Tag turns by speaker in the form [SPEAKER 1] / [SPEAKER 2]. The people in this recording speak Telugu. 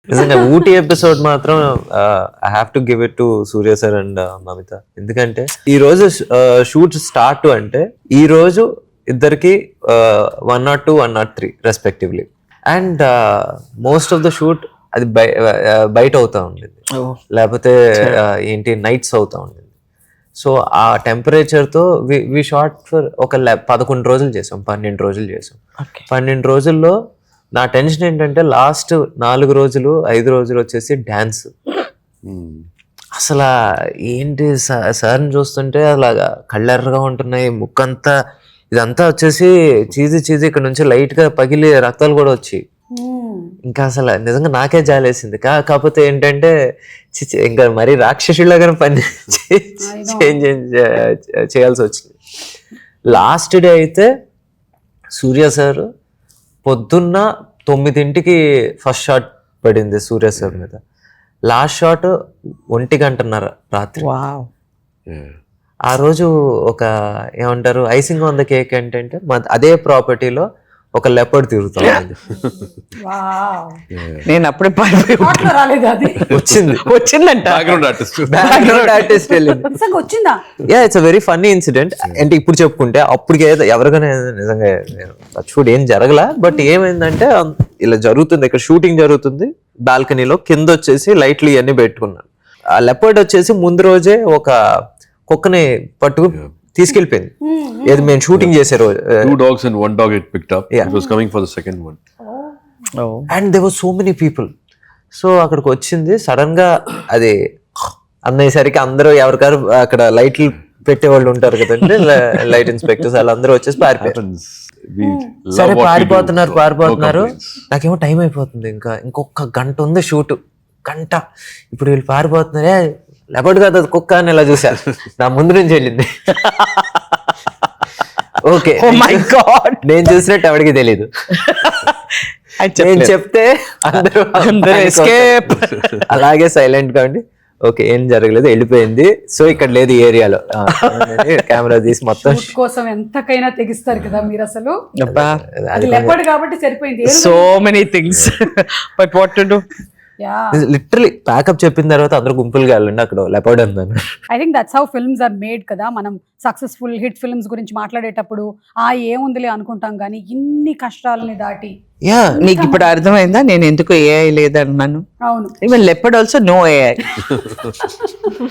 [SPEAKER 1] నిజంగా ఊటీ ఎపిసోడ్ మాత్రం I have to give it to Surya sir and Mamitha. ఎందుకంటే ఈ రోజు షూట్ స్టార్ట్ అంటే ఈ రోజు ఇద్దరికి 102, 103 respectively. And most of the shoot అది బయట అవుతా ఉండేది, లేకపోతే ఏంటి నైట్స్ అవుతా ఉండేది. సో ఆ టెంపరేచర్తో వి షార్ట్ ఫర్ ఒక 11 రోజులు చేసాం, 12 రోజులు చేసాం. 12 రోజుల్లో నా టెన్షన్ ఏంటంటే లాస్ట్ 4 రోజులు 5 రోజులు వచ్చేసి డ్యాన్స్. అసలు ఏంటి సార్ని చూస్తుంటే అలాగా కళ్ళెర్రగా ఉంటున్నాయి, ముక్కంతా ఇదంతా వచ్చేసి చీజీ ఇక్కడ నుంచి లైట్ గా పగిలి రక్తాలు కూడా వచ్చి, ఇంకా అసలు నిజంగా నాకే జాలేసింది. కాకపోతే ఏంటంటే ఇంకా మరీ రాక్షసులాగా పని చేయాల్సి వచ్చింది. లాస్ట్ డే అయితే సూర్య సార్ పొద్దున్న 9ంటికి ఫస్ట్ షాట్ పడింది సూర్య సార్ మీద. లాస్ట్ షాట్ 1:30 రాత్రి. ఆ రోజు ఒక ఏమంటారు ఐసింగ్ ఆన్ ద కేక్ ఏంటంటే అదే ప్రాపర్టీలో ఒక లెపర్డ్ తిరుగుతుంది.
[SPEAKER 2] నేను అప్పుడే వచ్చిందంట
[SPEAKER 1] బ్యాక్గ్రౌండ్ ఆర్టిస్ట్
[SPEAKER 3] వచ్చిందా?
[SPEAKER 1] Yeah, it's a very funny incident. అంటే ఇప్పుడు చెప్పుకుంటే అప్పటికి ఎవరికైనా నిజంగా చూడు ఏం జరగలా, బట్ ఏమైందంటే ఇలా జరుగుతుంది, ఇక్కడ షూటింగ్ జరుగుతుంది, బాల్కనీలో కింద వచ్చేసి లైట్లు ఇవన్నీ పెట్టుకున్నాను. ఆ లెపర్డ్ వచ్చేసి ముందు రోజే ఒక కుక్కని పట్టుకు తీసుకెళ్ళిపోయింది. ఏది మేము షూటింగ్ చేసే రోజు.
[SPEAKER 4] 2 dogs and 1 dog it picked up. It was coming for the second one.
[SPEAKER 1] And there were so many people. So అక్కడికి వచ్చింది సడన్ గా, అది అన్నయ్యేసరికి అందరూ ఎవరికారు అక్కడ లైట్లు పెట్టేవాళ్ళు ఉంటారు కదండి, లైట్ ఇన్స్పెక్టర్స్, వాళ్ళందరూ వచ్చేసి పారిపోయారు. సరే పారిపోతున్నారు. నాకేమో టైం అయిపోతుంది, ఇంకొక గంట ఉంది షూట్, గంట. ఇప్పుడు వీళ్ళు పారిపోతున్నారే, లెపర్డ్ కాదు అది కుక్క అని ఇలా చూసారు, నా ముందు నుంచి వెళ్ళింది. ఓకే, నేను చూసినట్టు ఎవరికి తెలీదు. నేను చెప్తే అందరూ అలాగే సైలెంట్ గా ఉండి ఓకే ఏం జరగలేదు వెళ్ళిపోయింది. సో ఇక్కడ లేదు ఈ ఏరియాలో, కెమెరా తీసి మొత్తం
[SPEAKER 3] కోసం ఎంతకైనా తెగిస్తారు కదా మీరు. అసలు అది లెపర్డ్ కాబట్టి సరిపోయింది.
[SPEAKER 2] So many things but what to do.
[SPEAKER 1] Literally pack up చెప్పిన తర్వాత అందరూ గుంపులుగా వెళ్ళండి అక్కడ లెపర్డ్ ఉందని.
[SPEAKER 3] I think that's how films are made కదా. మనం సక్సెస్ఫుల్ హిట్ ఫిల్మ్స్ గురించి మాట్లాడేటప్పుడు ఏముందిలే అనుకుంటాం, కానీ ఇన్ని కష్టాలని దాటి.
[SPEAKER 2] నీకు ఇప్పుడు అర్థమైందా నేను ఎందుకు ఏఐ లేదన్నాను?
[SPEAKER 3] అవును,
[SPEAKER 2] even leopard also no AI.